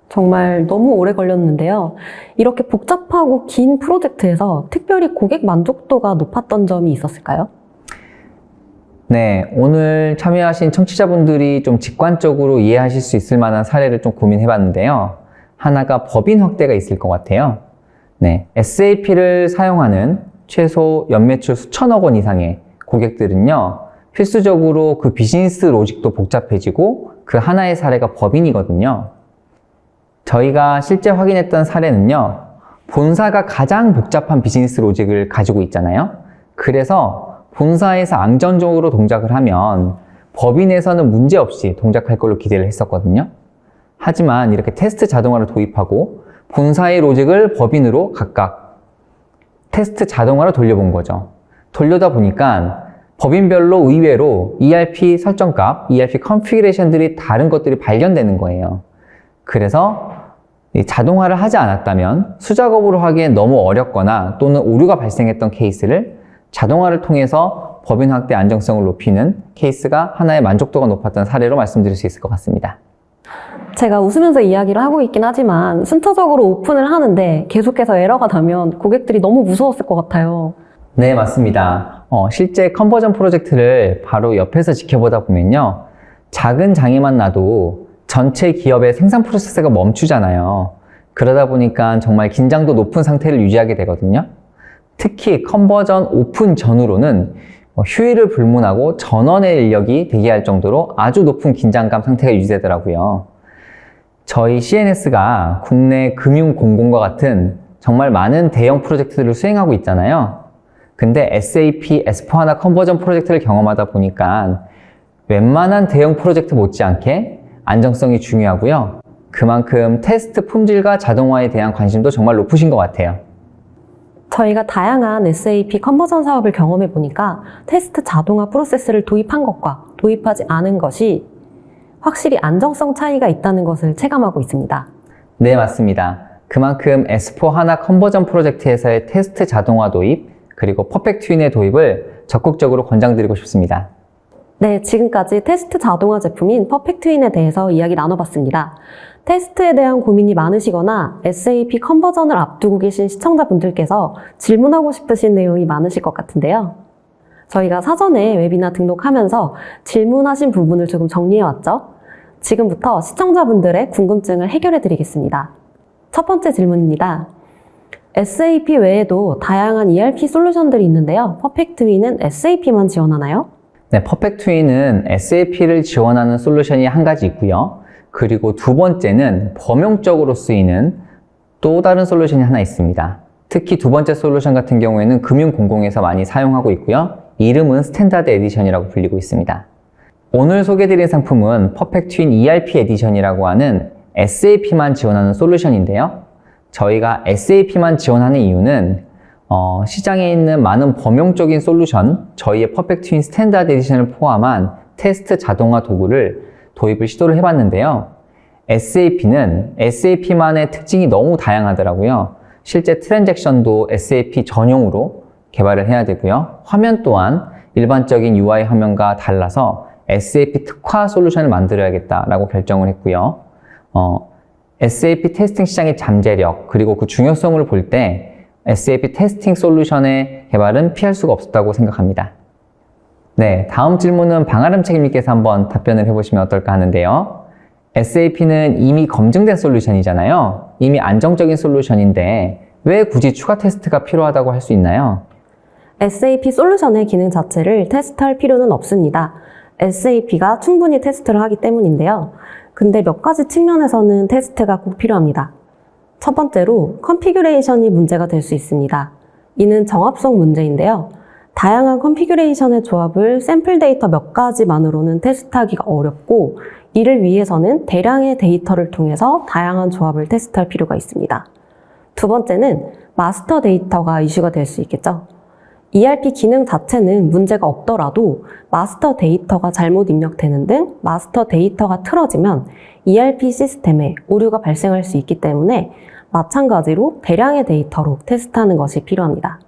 정말 너무 오래 걸렸는데요. 이렇게 복잡하고 긴 프로젝트에서 특별히 고객 만족도가 높았던 점이 있었을까요? 네, 오늘 참여하신 청취자분들이 좀 직관적으로 이해하실 수 있을 만한 사례를 좀 고민해 봤는데요. 하나가 법인 확대가 있을 것 같아요. 네, SAP를 사용하는 최소 연매출 수천억 원 이상의 고객들은요, 필수적으로 그 비즈니스 로직도 복잡해지고 그 하나의 사례가 법인이거든요. 저희가 실제 확인했던 사례는요, 본사가 가장 복잡한 비즈니스 로직을 가지고 있잖아요. 그래서 본사에서 안정적으로 동작을 하면 법인에서는 문제없이 동작할 걸로 기대를 했었거든요. 하지만 이렇게 테스트 자동화를 도입하고 본사의 로직을 법인으로 각각 테스트 자동화로 돌려본 거죠. 돌려다 보니까 법인별로 의외로 ERP 설정값, ERP 컨피그레이션들이 다른 것들이 발견되는 거예요. 그래서 자동화를 하지 않았다면 수작업으로 하기엔 너무 어렵거나 또는 오류가 발생했던 케이스를 자동화를 통해서 법인 확대 안정성을 높이는 케이스가 하나의 만족도가 높았던 사례로 말씀드릴 수 있을 것 같습니다. 제가 웃으면서 이야기를 하고 있긴 하지만 순차적으로 오픈을 하는데 계속해서 에러가 나면 고객들이 너무 무서웠을 것 같아요. 네, 맞습니다. 실제 컨버전 프로젝트를 바로 옆에서 지켜보다 보면요, 작은 장애만 나도 전체 기업의 생산 프로세스가 멈추잖아요. 그러다 보니까 정말 긴장도 높은 상태를 유지하게 되거든요. 특히 컨버전 오픈 전후로는 휴일을 불문하고 전원의 인력이 대기할 정도로 아주 높은 긴장감 상태가 유지되더라고요. 저희 CNS가 국내 금융공공과 같은 정말 많은 대형 프로젝트들을 수행하고 있잖아요. 근데 SAP S4HANA 컨버전 프로젝트를 경험하다 보니까 웬만한 대형 프로젝트 못지않게 안정성이 중요하고요. 그만큼 테스트 품질과 자동화에 대한 관심도 정말 높으신 것 같아요. 저희가 다양한 SAP 컨버전 사업을 경험해 보니까 테스트 자동화 프로세스를 도입한 것과 도입하지 않은 것이 확실히 안정성 차이가 있다는 것을 체감하고 있습니다. 네, 맞습니다. 그만큼 S4HANA 컨버전 프로젝트에서의 테스트 자동화 도입, 그리고 퍼펙트 휜의 도입을 적극적으로 권장드리고 싶습니다. 네, 지금까지 테스트 자동화 제품인 퍼펙트 휜에 대해서 이야기 나눠봤습니다. 테스트에 대한 고민이 많으시거나 SAP 컨버전을 앞두고 계신 시청자분들께서 질문하고 싶으신 내용이 많으실 것 같은데요. 저희가 사전에 웨비나 등록하면서 질문하신 부분을 조금 정리해왔죠. 지금부터 시청자분들의 궁금증을 해결해 드리겠습니다. 첫 번째 질문입니다. SAP 외에도 다양한 ERP 솔루션들이 있는데요. 퍼펙트 휜은 SAP만 지원하나요? 네, 퍼펙트 휜은 SAP를 지원하는 솔루션이 한 가지 있고요. 그리고 두 번째는 범용적으로 쓰이는 또 다른 솔루션이 하나 있습니다. 특히 두 번째 솔루션 같은 경우에는 금융공공에서 많이 사용하고 있고요. 이름은 스탠다드 에디션이라고 불리고 있습니다. 오늘 소개드린 상품은 퍼펙트 휜 ERP 에디션이라고 하는 SAP만 지원하는 솔루션인데요. 저희가 SAP만 지원하는 이유는 시장에 있는 많은 범용적인 솔루션, 저희의 퍼펙트 휜 스탠다드 에디션을 포함한 테스트 자동화 도구를 도입을 시도를 해봤는데요. SAP는 SAP만의 특징이 너무 다양하더라고요. 실제 트랜잭션도 SAP 전용으로 개발을 해야 되고요. 화면 또한 일반적인 UI 화면과 달라서 SAP 특화 솔루션을 만들어야겠다라고 결정을 했고요. SAP 테스팅 시장의 잠재력, 그리고 그 중요성을 볼 때 SAP 테스팅 솔루션의 개발은 피할 수가 없었다고 생각합니다. 네, 다음 질문은 방아름 책임님께서 한번 답변을 해보시면 어떨까 하는데요. SAP는 이미 검증된 솔루션이잖아요. 이미 안정적인 솔루션인데 왜 굳이 추가 테스트가 필요하다고 할 수 있나요? SAP 솔루션의 기능 자체를 테스트할 필요는 없습니다. SAP가 충분히 테스트를 하기 때문인데요. 근데 몇 가지 측면에서는 테스트가 꼭 필요합니다. 첫 번째로 컨피규레이션이 문제가 될 수 있습니다. 이는 정합성 문제인데요. 다양한 컨피규레이션의 조합을 샘플 데이터 몇 가지만으로는 테스트하기가 어렵고, 이를 위해서는 대량의 데이터를 통해서 다양한 조합을 테스트할 필요가 있습니다. 두 번째는 마스터 데이터가 이슈가 될 수 있겠죠. ERP 기능 자체는 문제가 없더라도 마스터 데이터가 잘못 입력되는 등 마스터 데이터가 틀어지면 ERP 시스템에 오류가 발생할 수 있기 때문에 마찬가지로 대량의 데이터로 테스트하는 것이 필요합니다.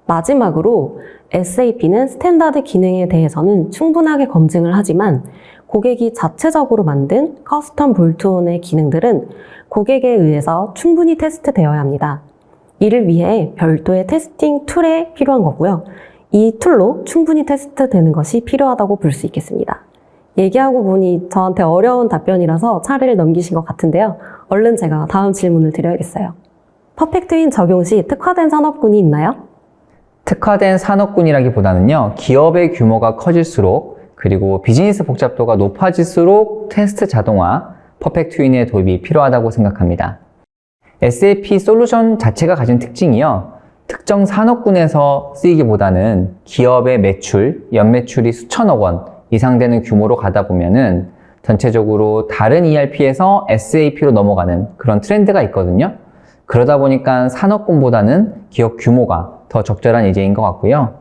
마지막으로 SAP는 스탠다드 기능에 대해서는 충분하게 검증을 하지만 고객이 자체적으로 만든 커스텀 볼트온의 기능들은 고객에 의해서 충분히 테스트되어야 합니다. 이를 위해 별도의 테스팅 툴이 필요한 거고요. 이 툴로 충분히 테스트되는 것이 필요하다고 볼 수 있겠습니다. 얘기하고 보니 저한테 어려운 답변이라서 차례를 넘기신 것 같은데요. 얼른 제가 다음 질문을 드려야겠어요. 퍼펙트윈 적용 시 특화된 산업군이 있나요? 특화된 산업군이라기보다는요, 기업의 규모가 커질수록 그리고 비즈니스 복잡도가 높아질수록 테스트 자동화, 퍼펙트윈의 도입이 필요하다고 생각합니다. SAP 솔루션 자체가 가진 특징이요, 특정 산업군에서 쓰이기보다는 기업의 매출, 연매출이 수천억 원 이상 되는 규모로 가다 보면은 전체적으로 다른 ERP에서 SAP로 넘어가는 그런 트렌드가 있거든요. 그러다 보니까 산업군보다는 기업 규모가 더 적절한 예제인 것 같고요.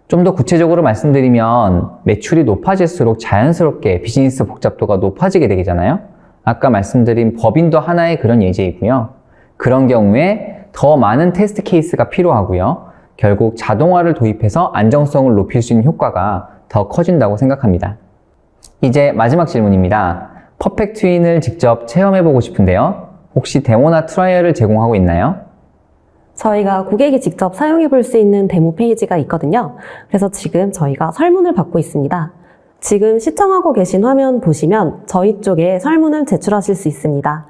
좀 더 구체적으로 말씀드리면 매출이 높아질수록 자연스럽게 비즈니스 복잡도가 높아지게 되잖아요. 아까 말씀드린 법인도 하나의 그런 예제이고요. 그런 경우에 더 많은 테스트 케이스가 필요하고요. 결국 자동화를 도입해서 안정성을 높일 수 있는 효과가 더 커진다고 생각합니다. 이제 마지막 질문입니다. 퍼펙트윈을 직접 체험해보고 싶은데요. 혹시 데모나 트라이얼을 제공하고 있나요? 저희가 고객이 직접 사용해 볼 수 있는 데모 페이지가 있거든요. 그래서 지금 저희가 설문을 받고 있습니다. 지금 시청하고 계신 화면 보시면 저희 쪽에 설문을 제출하실 수 있습니다.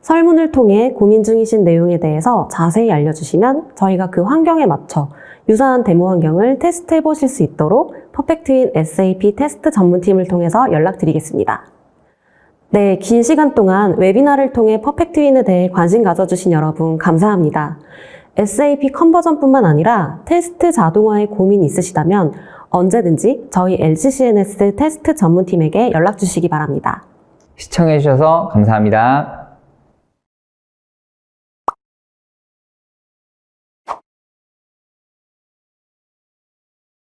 설문을 통해 고민 중이신 내용에 대해서 자세히 알려주시면 저희가 그 환경에 맞춰 유사한 데모 환경을 테스트해 보실 수 있도록 퍼펙트윈 SAP 테스트 전문팀을 통해서 연락드리겠습니다. 네, 긴 시간 동안 웨비나를 통해 퍼펙트윈에 대해 관심 가져주신 여러분 감사합니다. SAP 컨버전뿐만 아니라 테스트 자동화에 고민 있으시다면 언제든지 저희 LGCNS 테스트 전문팀에게 연락 주시기 바랍니다. 시청해주셔서 감사합니다.